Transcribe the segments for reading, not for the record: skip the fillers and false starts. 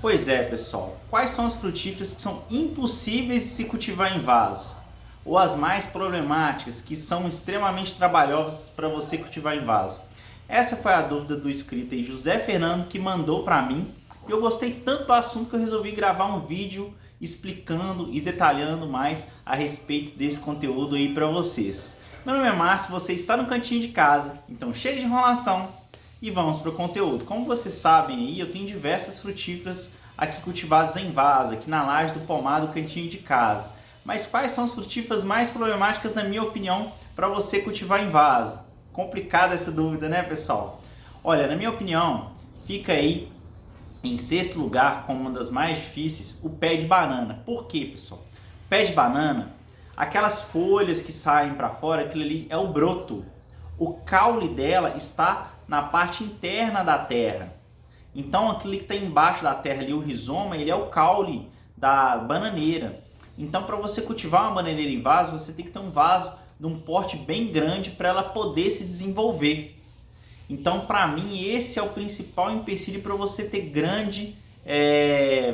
Pois é, pessoal. Quais são as frutíferas que são impossíveis de se cultivar em vaso? Ou as mais problemáticas, que são extremamente trabalhosas para você cultivar em vaso? Essa foi a dúvida do inscrito aí, José Fernando, que mandou para mim. E eu gostei tanto do assunto que eu resolvi gravar um vídeo explicando e detalhando mais a respeito desse conteúdo aí para vocês. Meu nome é Márcio, você está no cantinho de casa, então chega de enrolação e vamos para o conteúdo. Como vocês sabem aí, eu tenho diversas frutíferas aqui cultivadas em vaso, aqui na laje do pomar do cantinho de casa. Mas quais são as frutíferas mais problemáticas, na minha opinião, para você cultivar em vaso? Complicada essa dúvida, né, pessoal? Olha, na minha opinião, fica aí em sexto lugar, como uma das mais difíceis, o pé de banana. Por quê, pessoal? Pé de banana, aquelas folhas que saem para fora, aquilo ali é o broto. O caule dela está na parte interna da terra. Então aquilo que está embaixo da terra ali, o rizoma, ele é o caule da bananeira. Então para você cultivar uma bananeira em vaso, você tem que ter um vaso de um porte bem grande para ela poder se desenvolver. Então para mim esse é o principal empecilho para você ter grande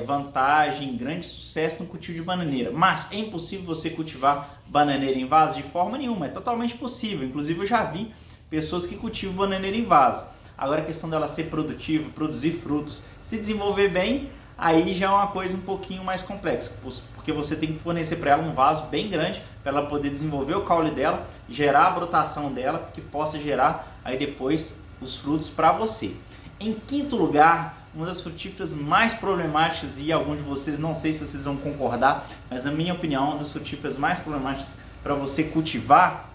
vantagem, grande sucesso no cultivo de bananeira. Mas é impossível você cultivar bananeira em vaso? De forma nenhuma, é totalmente possível. Inclusive eu já vi pessoas que cultivam bananeira em vaso. Agora a questão dela ser produtiva, produzir frutos, se desenvolver bem, aí já é uma coisa um pouquinho mais complexa, porque você tem que fornecer para ela um vaso bem grande para ela poder desenvolver o caule dela, gerar a brotação dela, que possa gerar aí depois os frutos para você. Em quinto lugar, uma das frutíferas mais problemáticas, e alguns de vocês, não sei se vocês vão concordar, mas na minha opinião, uma das frutíferas mais problemáticas para você cultivar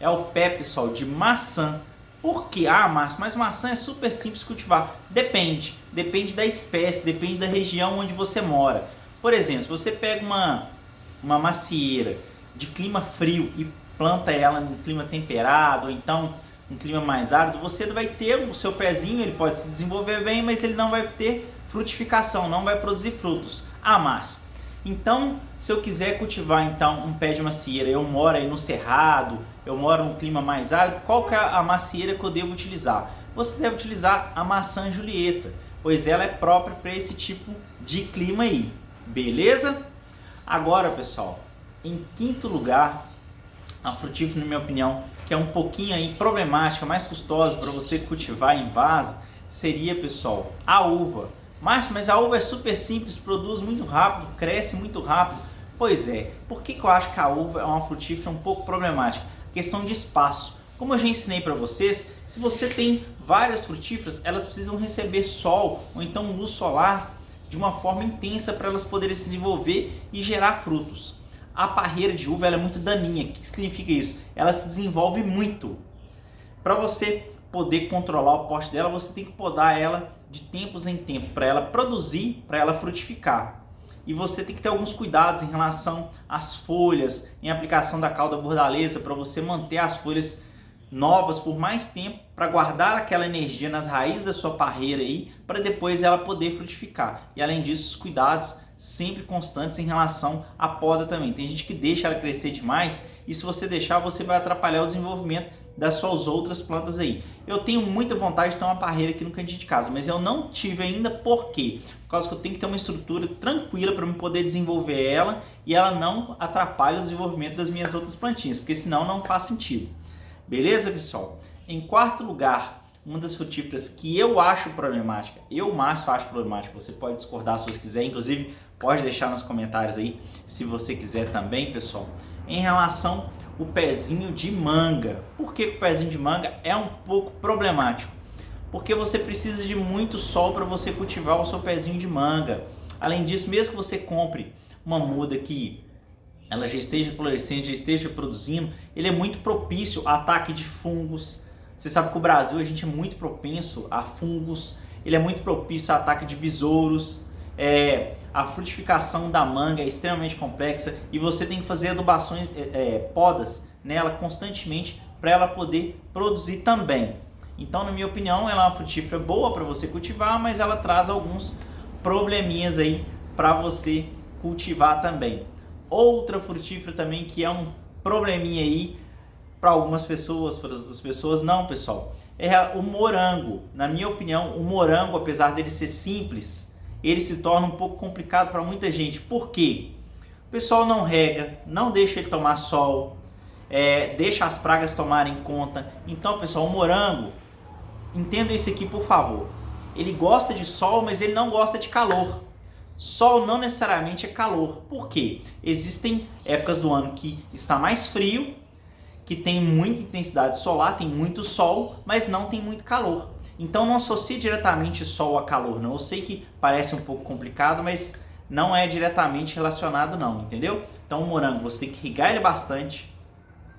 é o pé, pessoal, de maçã. Por quê? Ah, Márcio, mas maçã é super simples de cultivar. Depende da espécie, depende da região onde você mora. Por exemplo, se você pega uma macieira de clima frio e planta ela em clima temperado, ou então um clima mais árido, você vai ter o seu pezinho, ele pode se desenvolver bem, mas ele não vai ter frutificação, não vai produzir frutos. Ah, Márcio, então se eu quiser cultivar então um pé de macieira, eu moro aí no cerrado, eu moro num clima mais árido, qual que é a macieira que eu devo utilizar? Você deve utilizar a maçã Julieta, pois ela é própria para esse tipo de clima aí, beleza? Agora, pessoal, em quinto lugar, a frutífera, na minha opinião, que é um pouquinho aí problemática, mais custosa para você cultivar em vaso, seria, pessoal, a uva. Márcio, mas a uva é super simples, produz muito rápido, cresce muito rápido. Pois é, por que eu acho que a uva é uma frutífera um pouco problemática? Questão de espaço. Como eu já ensinei para vocês, se você tem várias frutíferas, elas precisam receber sol ou então luz solar de uma forma intensa para elas poderem se desenvolver e gerar frutos. A parreira de uva ela é muito daninha. O que significa isso? Ela se desenvolve muito. Para você poder controlar o porte dela, você tem que podar ela de tempos em tempos para ela produzir, para ela frutificar. E você tem que ter alguns cuidados em relação às folhas, em aplicação da calda bordaleza, para você manter as folhas novas por mais tempo, para guardar aquela energia nas raízes da sua parreira aí, para depois ela poder frutificar. E além disso, os cuidados sempre constantes em relação à poda também. Tem gente que deixa ela crescer demais e se você deixar, você vai atrapalhar o desenvolvimento das suas outras plantas aí. Eu tenho muita vontade de ter uma parreira aqui no cantinho de casa, mas eu não tive ainda. Por quê? Por causa que eu tenho que ter uma estrutura tranquila para eu poder desenvolver ela e ela não atrapalha o desenvolvimento das minhas outras plantinhas, porque senão não faz sentido. Beleza, pessoal? Em quarto lugar, uma das frutíferas que eu acho problemática, eu, Márcio, acho problemática, você pode discordar se você quiser, inclusive pode deixar nos comentários aí se você quiser também, pessoal, em relação ao pezinho de manga. Por que o pezinho de manga é um pouco problemático? Porque você precisa de muito sol para você cultivar o seu pezinho de manga. Além disso, mesmo que você compre uma muda que ela já esteja florescendo, já esteja produzindo, ele é muito propício a ataque de fungos. Você sabe que o Brasil a gente é muito propenso a fungos, ele é muito propício a ataque de besouros. A frutificação da manga é extremamente complexa e você tem que fazer adubações, podas nela constantemente para ela poder produzir também. Então, na minha opinião, ela é uma frutífera boa para você cultivar, mas ela traz alguns probleminhas aí para você cultivar também. Outra frutífera também que é um probleminha aí para algumas pessoas, para outras pessoas não, pessoal, é o morango. Na minha opinião, o morango, apesar dele ser simples, ele se torna um pouco complicado para muita gente. Por quê? O pessoal não rega, não deixa ele tomar sol, deixa as pragas tomarem conta. Então, pessoal, o morango, entenda isso aqui, por favor. Ele gosta de sol, mas ele não gosta de calor. Sol não necessariamente é calor. Por quê? Existem épocas do ano que está mais frio, que tem muita intensidade solar, tem muito sol, mas não tem muito calor. Então não associe diretamente sol a calor, não. Eu sei que parece um pouco complicado, mas não é diretamente relacionado não, entendeu? Então o morango, você tem que irrigar ele bastante,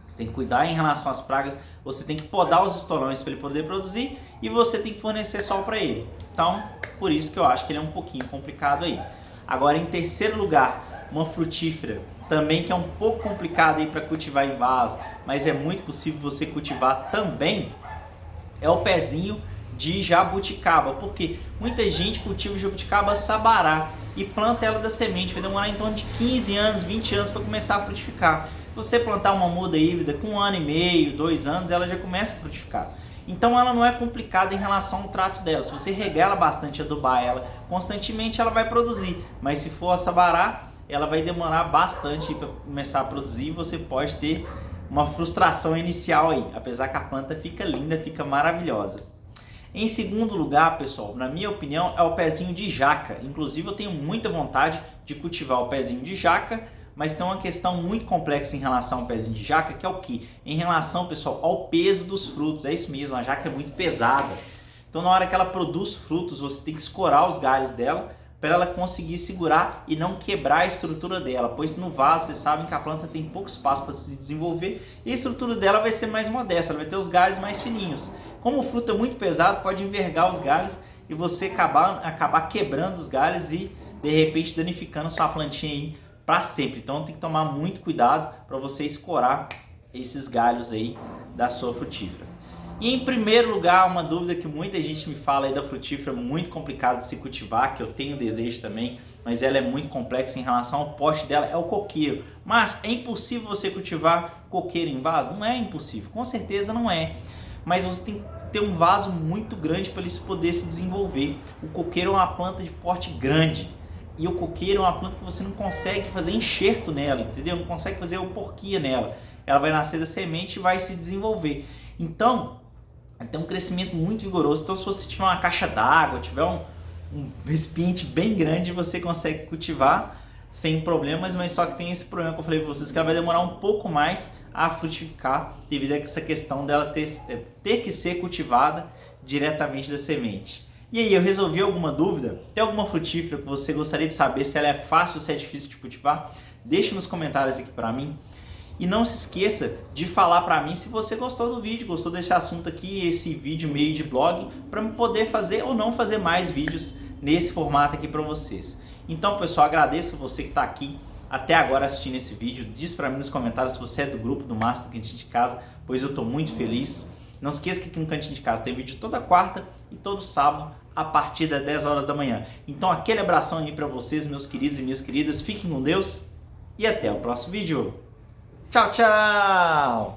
você tem que cuidar em relação às pragas, você tem que podar os estolões para ele poder produzir e você tem que fornecer sol para ele. Então, por isso que eu acho que ele é um pouquinho complicado aí. Agora, em terceiro lugar, uma frutífera, também que é um pouco complicado aí para cultivar em vaso, mas é muito possível você cultivar também, é o pezinho de jabuticaba, porque muita gente cultiva jabuticaba sabará e planta ela da semente, vai demorar em torno de 15 anos, 20 anos para começar a frutificar. Se você plantar uma muda híbrida com 1 ano e meio, 2 anos, ela já começa a frutificar. Então ela não é complicada em relação ao trato dela. Se você regar ela bastante, adubar ela constantemente, ela vai produzir. Mas se for a sabará, ela vai demorar bastante para começar a produzir e você pode ter uma frustração inicial aí. Apesar que a planta fica linda, fica maravilhosa. Em segundo lugar, pessoal, na minha opinião, é o pezinho de jaca. Inclusive eu tenho muita vontade de cultivar o pezinho de jaca, mas tem uma questão muito complexa em relação ao pezinho de jaca, que é o que? Em relação, pessoal, ao peso dos frutos. É isso mesmo, a jaca é muito pesada. Então na hora que ela produz frutos, você tem que escorar os galhos dela para ela conseguir segurar e não quebrar a estrutura dela, pois no vaso vocês sabem que a planta tem pouco espaço para se desenvolver e a estrutura dela vai ser mais modesta, ela vai ter os galhos mais fininhos. Como o fruto é muito pesado, pode envergar os galhos e você acabar quebrando os galhos e de repente danificando sua plantinha aí para sempre. Então tem que tomar muito cuidado para você escorar esses galhos aí da sua frutífera. E em primeiro lugar, uma dúvida que muita gente me fala aí da frutífera, muito complicado de se cultivar, que eu tenho desejo também, mas ela é muito complexa em relação ao poste dela, é o coqueiro. Mas é impossível você cultivar coqueiro em vaso? Não é impossível, com certeza não é. Mas você tem que ter um vaso muito grande para ele poder se desenvolver. O coqueiro é uma planta de porte grande. E o coqueiro é uma planta que você não consegue fazer enxerto nela, entendeu? Não consegue fazer oporquia nela. Ela vai nascer da semente e vai se desenvolver. Então, tem um crescimento muito vigoroso. Então, se você tiver uma caixa d'água, tiver um recipiente bem grande, você consegue cultivar sem problemas, mas só que tem esse problema que eu falei para vocês, que ela vai demorar um pouco mais a frutificar devido a essa questão dela ter que ser cultivada diretamente da semente. E aí, eu resolvi alguma dúvida? Tem alguma frutífera que você gostaria de saber se ela é fácil ou se é difícil de cultivar? Deixe nos comentários aqui para mim. E não se esqueça de falar para mim se você gostou do vídeo, gostou desse assunto aqui, esse vídeo meio de blog, para eu poder fazer ou não fazer mais vídeos nesse formato aqui para vocês. Então, pessoal, agradeço você que está aqui até agora assistindo esse vídeo. Diz para mim nos comentários se você é do grupo do Master Cantinho de Casa, pois eu estou muito feliz. Não esqueça que aqui no Cantinho de Casa tem vídeo toda quarta e todo sábado a partir das 10 horas da manhã. Então, aquele abração aí para vocês, meus queridos e minhas queridas. Fiquem com Deus e até o próximo vídeo. Tchau, tchau!